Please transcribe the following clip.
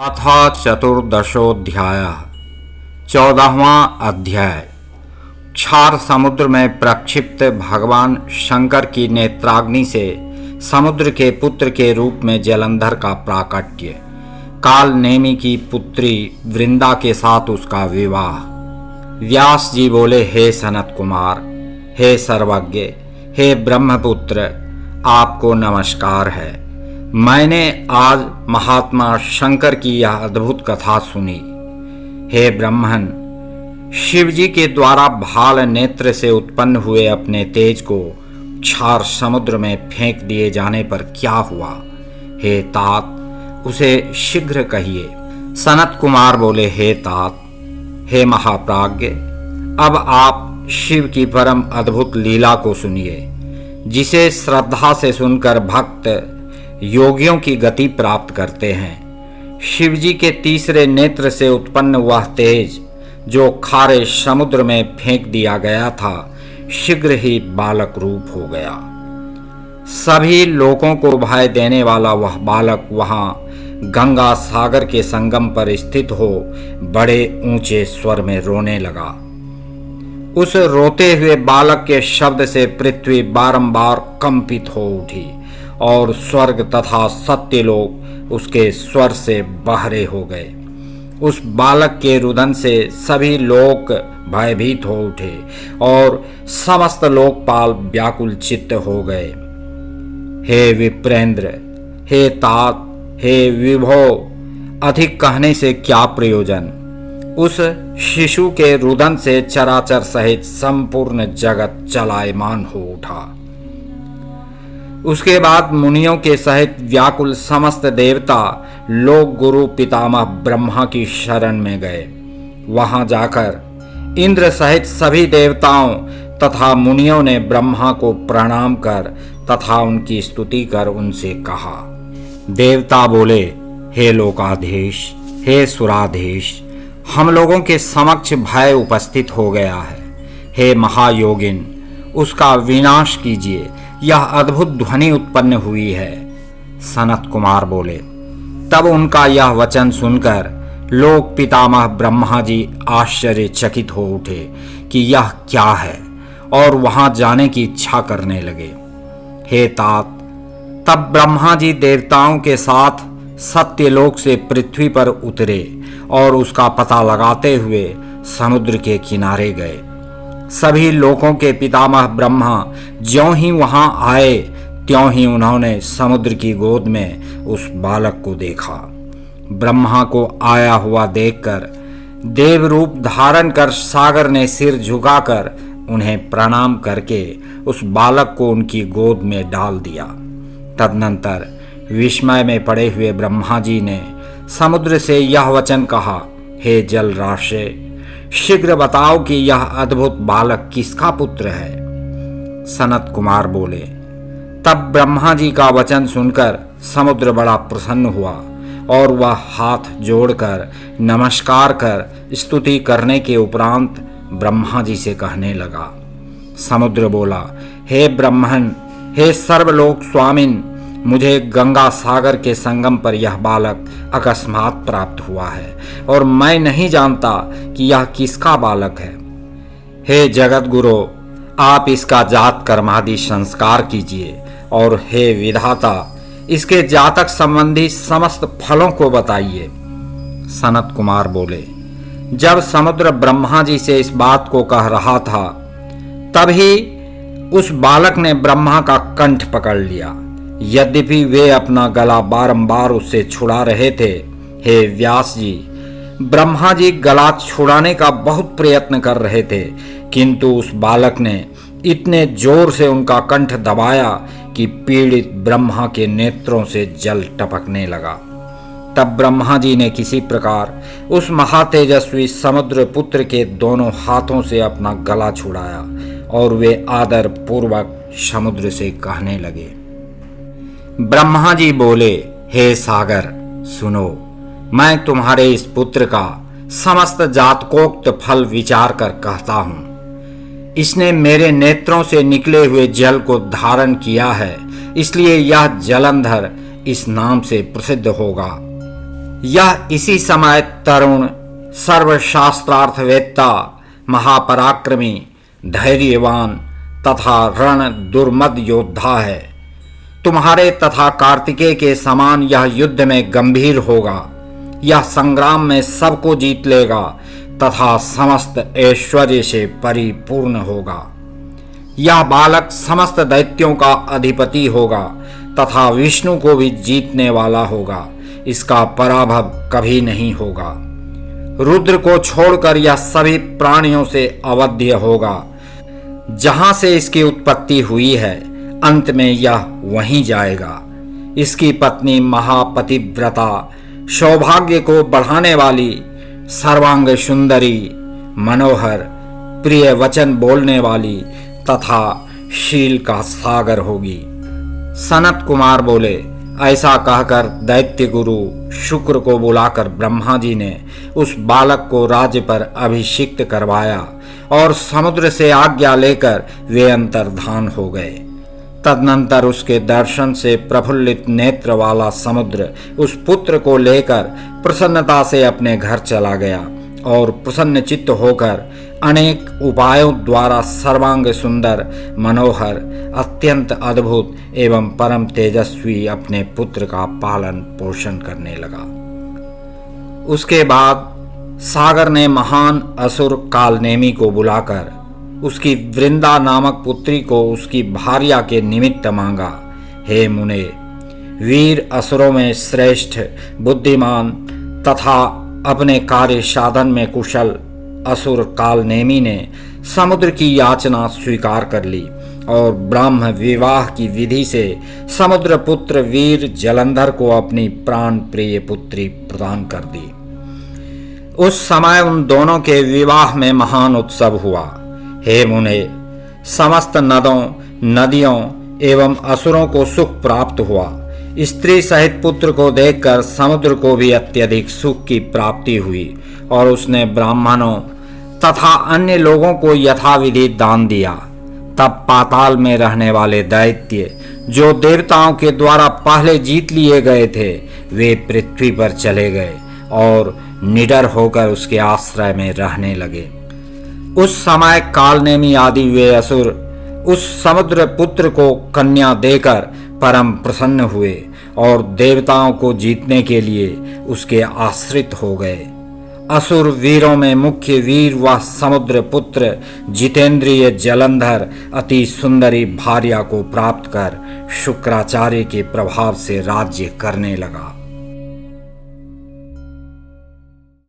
अथ चतुर्दशोऽध्यायः 14वां अध्याय। क्षार समुद्र में प्रक्षिप्त भगवान शंकर की नेत्राग्नि से समुद्र के पुत्र के रूप में जलंधर का प्राकट्य, काल नेमि की पुत्री वृंदा के साथ उसका विवाह। व्यास जी बोले, हे सनत कुमार, हे सर्वज्ञ, हे ब्रह्मपुत्र, आपको नमस्कार है। मैंने आज महात्मा शंकर की यह अद्भुत कथा सुनी। हे ब्रह्मन, शिवजी के द्वारा भाल नेत्र से उत्पन्न हुए अपने तेज को क्षार समुद्र में फेंक दिए जाने पर क्या हुआ? हे तात, उसे शीघ्र कहिए। सनत कुमार बोले, हे तात, हे महाप्राज्ञ, अब आप शिव की परम अद्भुत लीला को सुनिए, जिसे श्रद्धा से सुनकर भक्त योगियों की गति प्राप्त करते हैं। शिवजी के तीसरे नेत्र से उत्पन्न वह तेज जो खारे समुद्र में फेंक दिया गया था, शीघ्र ही बालक रूप हो गया। सभी लोगों को भय देने वाला वह बालक वहां गंगा सागर के संगम पर स्थित हो बड़े ऊंचे स्वर में रोने लगा। उस रोते हुए बालक के शब्द से पृथ्वी बारंबार कंपित हो उठी और स्वर्ग तथा सत्यलोक उसके स्वर से बहरे हो गए। उस बालक के रुदन से सभी लोक भयभीत हो उठे और समस्त लोकपाल व्याकुल चित्त हो गए। हे विप्रेंद्र, हे तात, हे विभो, अधिक कहने से क्या प्रयोजन? उस शिशु के रुदन से चराचर सहित संपूर्ण जगत चलायमान हो उठा। उसके बाद मुनियों के सहित व्याकुल समस्त देवता लोक गुरु पितामह ब्रह्मा की शरण में गए। वहां जाकर इंद्र सहित सभी देवताओं तथा मुनियों ने ब्रह्मा को प्रणाम कर तथा उनकी स्तुति कर उनसे कहा। देवता बोले, हे लोकाधीश, हे सुराधीश, हम लोगों के समक्ष भय उपस्थित हो गया है। हे महायोगिन, उसका विनाश कीजिए, यह अद्भुत ध्वनि उत्पन्न हुई है। सनत कुमार बोले, तब उनका यह वचन सुनकर लोक पितामह ब्रह्मा जी आश्चर्यचकित हो उठे कि यह क्या है और वहां जाने की इच्छा करने लगे। हे तात, तब ब्रह्मा जी देवताओं के साथ सत्यलोक से पृथ्वी पर उतरे और उसका पता लगाते हुए समुद्र के किनारे गए। सभी लोकों के पितामह ब्रह्मा ज्यों ही वहां आए त्यों ही उन्होंने समुद्र की गोद में उस बालक को देखा। ब्रह्मा को आया हुआ देखकर देव रूप धारण कर सागर ने सिर झुकाकर उन्हें प्रणाम करके उस बालक को उनकी गोद में डाल दिया। तदनंतर विस्मय में पड़े हुए ब्रह्मा जी ने समुद्र से यह वचन कहा, हे जल राशि, शीघ्र बताओ कि यह अद्भुत बालक किसका पुत्र है? सनत कुमार बोले, तब ब्रह्मा जी का वचन सुनकर समुद्र बड़ा प्रसन्न हुआ और वह हाथ जोड़कर नमस्कार कर स्तुति करने के उपरांत ब्रह्मा जी से कहने लगा। समुद्र बोला, हे ब्रह्मन, हे सर्वलोक स्वामिन, मुझे गंगा सागर के संगम पर यह बालक अकस्मात प्राप्त हुआ है और मैं नहीं जानता कि यह किसका बालक है। हे जगत गुरु, आप इसका जात कर्मादि संस्कार कीजिए और हे विधाता, इसके जातक संबंधी समस्त फलों को बताइए। सनत कुमार बोले, जब समुद्र ब्रह्मा जी से इस बात को कह रहा था, तभी उस बालक ने ब्रह्मा का कंठ पकड़ लिया। यद्यपि वे अपना गला बारंबार उससे छुड़ा रहे थे। हे व्यास जी, ब्रह्मा जी गला छुड़ाने का बहुत प्रयत्न कर रहे थे, किंतु उस बालक ने इतने जोर से उनका कंठ दबाया कि पीड़ित ब्रह्मा के नेत्रों से जल टपकने लगा। तब ब्रह्मा जी ने किसी प्रकार उस महातेजस्वी समुद्र पुत्र के दोनों हाथों से अपना गला छुड़ाया और वे आदर पूर्वक समुद्र से कहने लगे। ब्रह्मा जी बोले, हे सागर, सुनो, मैं तुम्हारे इस पुत्र का समस्त जातकोक्त फल विचार कर कहता हूं। इसने मेरे नेत्रों से निकले हुए जल को धारण किया है, इसलिए यह जलंधर इस नाम से प्रसिद्ध होगा। यह इसी समय तरुण सर्वशास्त्रार्थवेत्ता, महापराक्रमी, धैर्यवान तथा रण दुर्मद योद्धा है। तुम्हारे तथा कार्तिकेय के समान यह युद्ध में गंभीर होगा। यह संग्राम में सबको जीत लेगा तथा समस्त ऐश्वर्य से परिपूर्ण होगा। यह बालक समस्त दैत्यों का अधिपति होगा तथा विष्णु को भी जीतने वाला होगा। इसका पराभव कभी नहीं होगा। रुद्र को छोड़कर यह सभी प्राणियों से अवध्य होगा। जहां से इसकी उत्पत्ति हुई है, अंत में यह वहीं जाएगा। इसकी पत्नी महापतिव्रता, सौभाग्य को बढ़ाने वाली, सर्वांग सुंदरी, मनोहर, प्रिय वचन बोलने वाली तथा शील का सागर होगी। सनत कुमार बोले, ऐसा कहकर दैत्य गुरु शुक्र को बुलाकर ब्रह्मा जी ने उस बालक को राज्य पर अभिषिक्त करवाया और समुद्र से आज्ञा लेकर वे अंतर्धान हो गए। तदनंतर उसके दर्शन से प्रफुल्लित नेत्र वाला समुद्र उस पुत्र को लेकर प्रसन्नता से अपने घर चला गया और प्रसन्न चित्त होकर अनेक उपायों द्वारा सर्वांग सुंदर, मनोहर, अत्यंत अद्भुत एवं परम तेजस्वी अपने पुत्र का पालन पोषण करने लगा। उसके बाद सागर ने महान असुर कालनेमी को बुलाकर उसकी वृंदा नामक पुत्री को उसकी भार्या के निमित्त मांगा। हे मुने, वीर असुरों में श्रेष्ठ, बुद्धिमान तथा अपने कार्य साधन में कुशल असुर कालनेमी ने समुद्र की याचना स्वीकार कर ली और ब्रह्म विवाह की विधि से समुद्र पुत्र वीर जलंधर को अपनी प्राण प्रिय पुत्री प्रदान कर दी। उस समय उन दोनों के विवाह में महान उत्सव हुआ। हे मुने, समस्त नदों, नदियों एवं असुरों को सुख प्राप्त हुआ। स्त्री सहित पुत्र को देखकर समुद्र को भी अत्यधिक सुख की प्राप्ति हुई और उसने ब्राह्मणों तथा अन्य लोगों को यथाविधि दान दिया। तब पाताल में रहने वाले दैत्य, जो देवताओं के द्वारा पहले जीत लिए गए थे, वे पृथ्वी पर चले गए और निडर होकर उसके आश्रय में रहने लगे। उस समय कालनेमी आदि वे असुर उस समुद्र पुत्र को कन्या देकर परम प्रसन्न हुए और देवताओं को जीतने के लिए उसके आश्रित हो गए। असुर वीरों में मुख्य वीर वह समुद्र पुत्र जितेंद्रिय जलंधर अति सुंदरी भार्या को प्राप्त कर शुक्राचार्य के प्रभाव से राज्य करने लगा।